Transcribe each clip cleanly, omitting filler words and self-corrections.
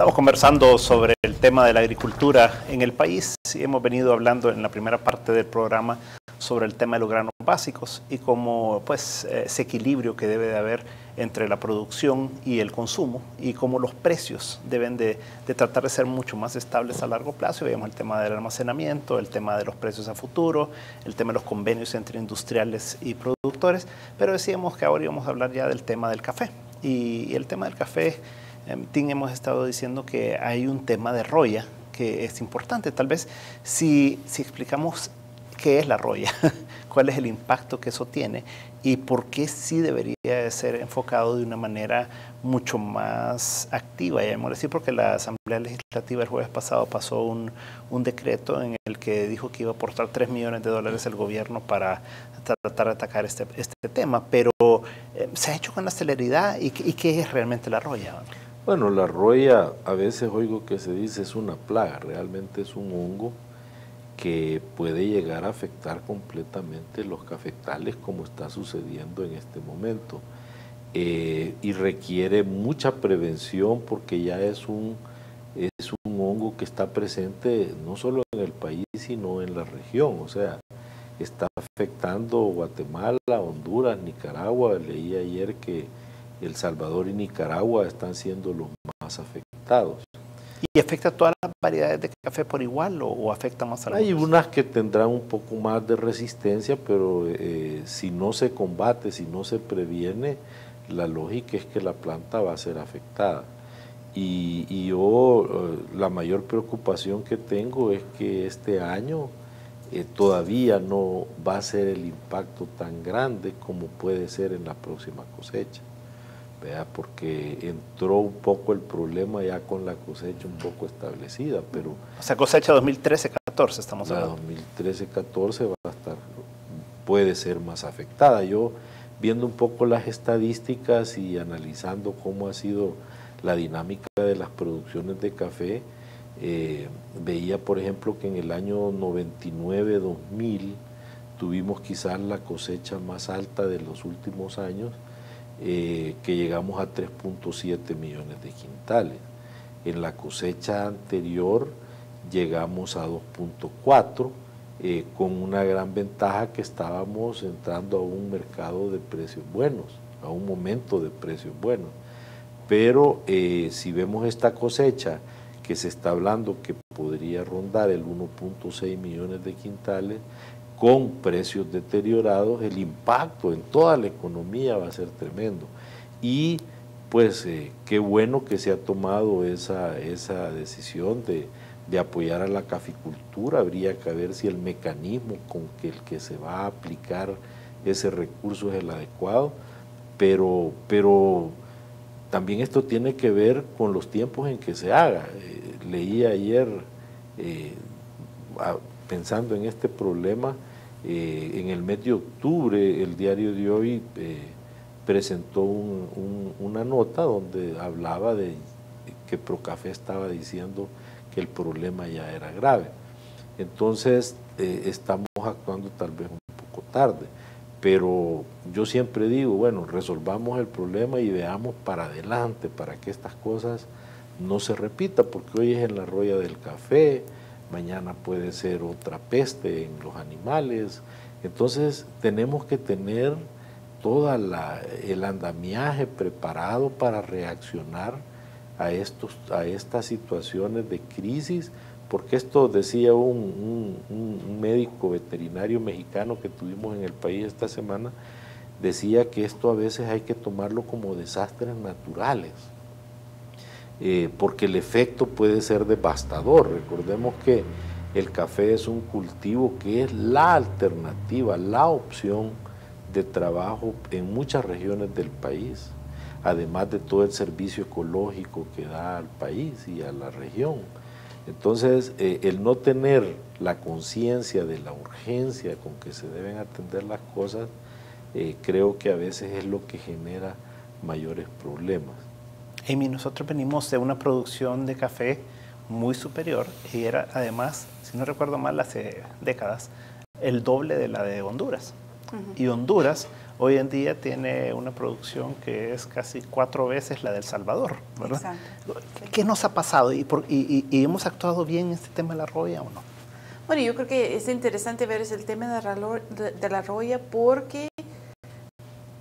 Estamos conversando sobre el tema de la agricultura en el país y hemos venido hablando en la primera parte del programa sobre el tema de los granos básicos y cómo ese equilibrio que debe de haber entre la producción y el consumo y cómo los precios deben de tratar de ser mucho más estables a largo plazo. Veíamos el tema del almacenamiento, el tema de los precios a futuro, el tema de los convenios entre industriales y productores, pero decíamos que ahora íbamos a hablar ya del tema del café y el tema del café. Tim, hemos estado diciendo que hay un tema de roya que es importante. Tal vez si explicamos qué es la roya, cuál es el impacto que eso tiene y por qué sí debería de ser enfocado de una manera mucho más activa. Y debemos decir porque la Asamblea Legislativa el jueves pasado pasó un decreto en el que dijo que iba a aportar $3 millones el gobierno para tratar de atacar este tema, pero ¿se ha hecho con la celeridad? ¿Y qué es realmente la roya? Bueno, la roya, a veces oigo que se dice es una plaga, realmente es un hongo que puede llegar a afectar completamente los cafetales como está sucediendo en este momento. Y requiere mucha prevención porque ya es un hongo que está presente no solo en el país sino en la región, o sea, está afectando Guatemala, Honduras, Nicaragua. Leí ayer que El Salvador y Nicaragua están siendo los más afectados. ¿Y afecta a todas las variedades de café por igual o afecta más a algunas? Hay unas que tendrán un poco más de resistencia, pero si no se combate, si no se previene, la lógica es que la planta va a ser afectada. Y yo la mayor preocupación que tengo es que este año todavía no va a ser el impacto tan grande como puede ser en la próxima cosecha. ¿Vea? Porque entró un poco el problema ya con la cosecha un poco establecida, pero... O sea, cosecha 2013-14 estamos hablando. La 2013-14 va a estar, puede ser más afectada. Yo, viendo un poco las estadísticas y analizando cómo ha sido la dinámica de las producciones de café, veía, por ejemplo, que en el año 99-2000 tuvimos quizás la cosecha más alta de los últimos años, que llegamos a 3.7 millones de quintales. En la cosecha anterior llegamos a 2.4, con una gran ventaja que estábamos entrando a un mercado de precios buenos, a un momento de precios buenos. Pero si vemos esta cosecha que se está hablando que podría rondar el 1.6 millones de quintales, con precios deteriorados, el impacto en toda la economía va a ser tremendo. Y pues qué bueno que se ha tomado esa decisión de apoyar a la caficultura. Habría que ver si el mecanismo con el que se va a aplicar ese recurso es el adecuado, pero también esto tiene que ver con los tiempos en que se haga. Leí ayer, pensando en este problema, en el mes de octubre el diario de hoy presentó una nota donde hablaba de que Procafé estaba diciendo que el problema ya era grave. Entonces estamos actuando tal vez un poco tarde, pero yo siempre digo, bueno, resolvamos el problema y veamos para adelante para que estas cosas no se repitan, porque hoy es en la roya del café, mañana puede ser otra peste en los animales. Entonces tenemos que tener todo el andamiaje preparado para reaccionar a estas situaciones de crisis, porque esto decía un médico veterinario mexicano que tuvimos en el país esta semana, decía que esto a veces hay que tomarlo como desastres naturales, porque el efecto puede ser devastador. Recordemos que el café es un cultivo que es la alternativa, la opción de trabajo en muchas regiones del país, además de todo el servicio ecológico que da al país y a la región. Entonces, el no tener la conciencia de la urgencia con que se deben atender las cosas, creo que a veces es lo que genera mayores problemas. Amy, nosotros venimos de una producción de café muy superior y era además, si no recuerdo mal, hace décadas, el doble de la de Honduras. Y Honduras hoy en día tiene una producción que es casi 4 veces la de El Salvador, ¿verdad? Exacto. ¿Qué nos ha pasado? ¿Y hemos actuado bien en este tema de la roya o no? Bueno, yo creo que es interesante ver el tema de la roya porque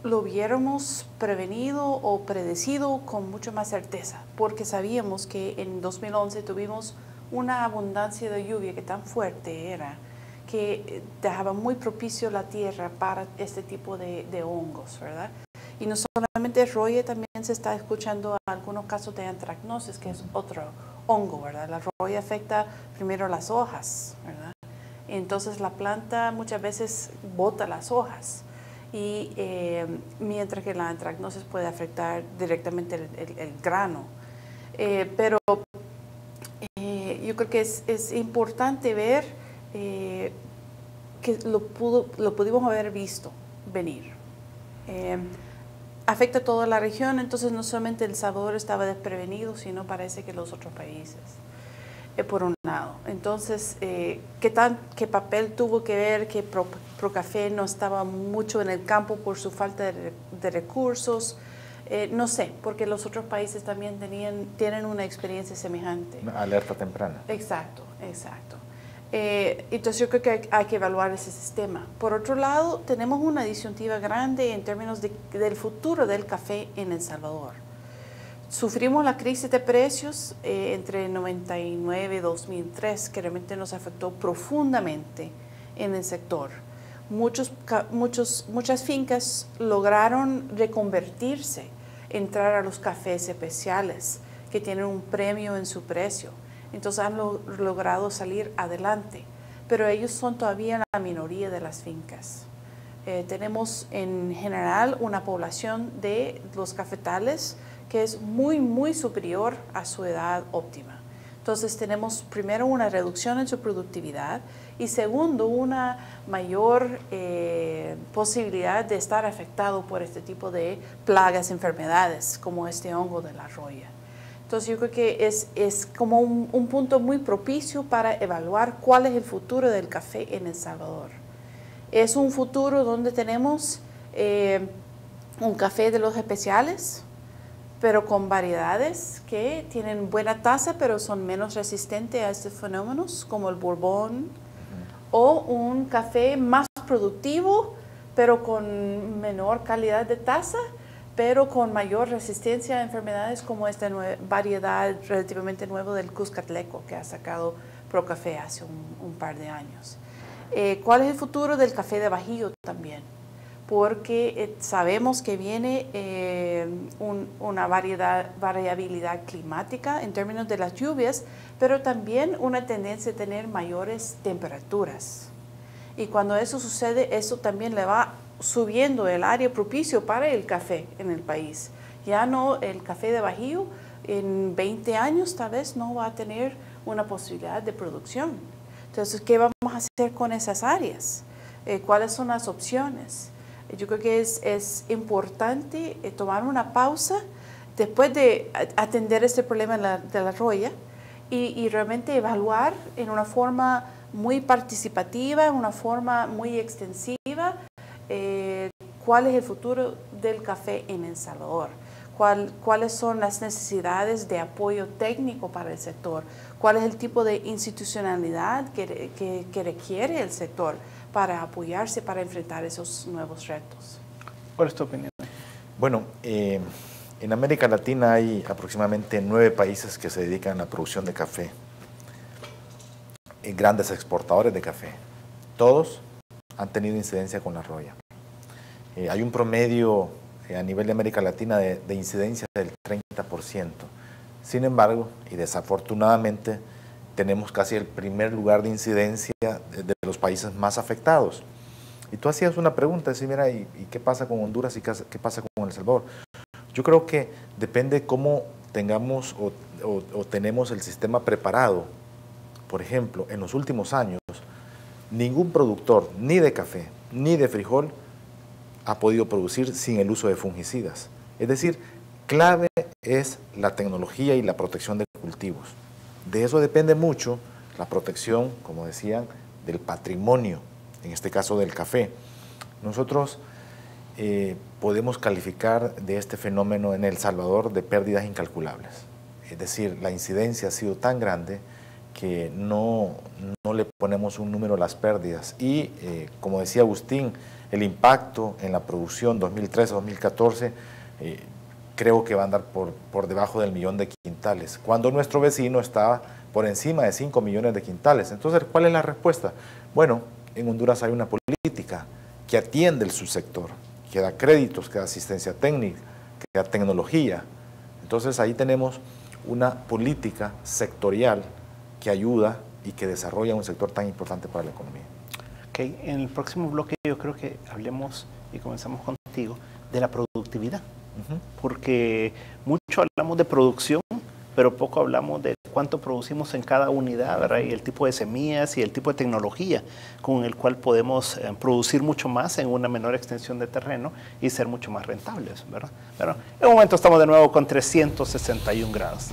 lo hubiéramos prevenido o predecido con mucha más certeza, porque sabíamos que en 2011 tuvimos una abundancia de lluvia que tan fuerte era, que dejaba muy propicio la tierra para este tipo de hongos, ¿verdad? Y no solamente roya, también se está escuchando algunos casos de antracnosis, que es otro hongo, ¿verdad? La roya afecta primero las hojas, ¿verdad? Entonces la planta muchas veces bota las hojas, y mientras que la antracnosis puede afectar directamente el grano. Pero yo creo que es importante ver que lo pudimos haber visto venir. Afecta a toda la región, entonces no solamente El Salvador estaba desprevenido, sino parece que los otros países, por un lado. Entonces, ¿qué papel tuvo que ver que Procafé no estaba mucho en el campo por su falta de recursos? No sé, porque los otros países también tienen una experiencia semejante. Una alerta temprana. Exacto, exacto. Entonces yo creo que hay que evaluar ese sistema. Por otro lado, tenemos una disyuntiva grande en términos del futuro del café en El Salvador. Sufrimos la crisis de precios entre 99 y 2003, que realmente nos afectó profundamente en el sector. Muchas fincas lograron reconvertirse, entrar a los cafés especiales, que tienen un premio en su precio. Entonces han logrado salir adelante, pero ellos son todavía la minoría de las fincas. Tenemos en general una población de los cafetales que es muy, muy superior a su edad óptima. Entonces tenemos primero una reducción en su productividad y segundo una mayor posibilidad de estar afectado por este tipo de plagas, enfermedades como este hongo de la roya. Entonces yo creo que es como un punto muy propicio para evaluar cuál es el futuro del café en El Salvador. Es un futuro donde tenemos un café de los especiales, pero con variedades que tienen buena tasa, pero son menos resistentes a estos fenómenos, como el Bourbon, o un café más productivo, pero con menor calidad de tasa, pero con mayor resistencia a enfermedades como esta variedad relativamente nueva del Cuscatleco que ha sacado Procafé hace un par de años. ¿Cuál es el futuro del café de Bajío también? Porque sabemos que viene una variabilidad climática en términos de las lluvias, pero también una tendencia a tener mayores temperaturas. Y cuando eso sucede, eso también le va subiendo el área propicio para el café en el país. Ya no, el café de Bajío en 20 años tal vez no va a tener una posibilidad de producción. Entonces, ¿qué vamos a hacer con esas áreas? ¿Cuáles son las opciones? Yo creo que es importante tomar una pausa después de atender este problema de la roya y realmente evaluar en una forma muy participativa, en una forma muy extensiva, cuál es el futuro del café en El Salvador, cuáles son las necesidades de apoyo técnico para el sector, cuál es el tipo de institucionalidad que requiere el sector para apoyarse, para enfrentar esos nuevos retos. ¿Cuál es tu opinión? Bueno, en América Latina hay aproximadamente 9 países que se dedican a la producción de café, grandes exportadores de café. Todos han tenido incidencia con la roya. Hay un promedio a nivel de América Latina de incidencia del 30%. Sin embargo, y desafortunadamente, tenemos casi el primer lugar de incidencia de los países más afectados. Y tú hacías una pregunta, decir, mira, ¿y qué pasa con Honduras y qué pasa con El Salvador? Yo creo que depende cómo tengamos o tenemos el sistema preparado. Por ejemplo, en los últimos años, ningún productor, ni de café, ni de frijol, ha podido producir sin el uso de fungicidas. Es decir, clave es la tecnología y la protección de cultivos. De eso depende mucho la protección, como decían, del patrimonio, en este caso del café. Nosotros podemos calificar de este fenómeno en El Salvador de pérdidas incalculables. Es decir, la incidencia ha sido tan grande que no le ponemos un número a las pérdidas. Y, como decía Agustín, el impacto en la producción 2013-2014 creo que va a andar por debajo del 1.000.000 de quintales, cuando nuestro vecino está por encima de 5 millones de quintales. Entonces, ¿cuál es la respuesta? Bueno, en Honduras hay una política que atiende el subsector, que da créditos, que da asistencia técnica, que da tecnología. Entonces, ahí tenemos una política sectorial que ayuda y que desarrolla un sector tan importante para la economía. Okay. En el próximo bloque yo creo que hablemos, y comenzamos contigo, de la productividad. Porque mucho hablamos de producción, pero poco hablamos de cuánto producimos en cada unidad, ¿verdad? Y el tipo de semillas y el tipo de tecnología con el cual podemos producir mucho más en una menor extensión de terreno y ser mucho más rentables, ¿verdad? Pero en un momento estamos de nuevo con 361 grados.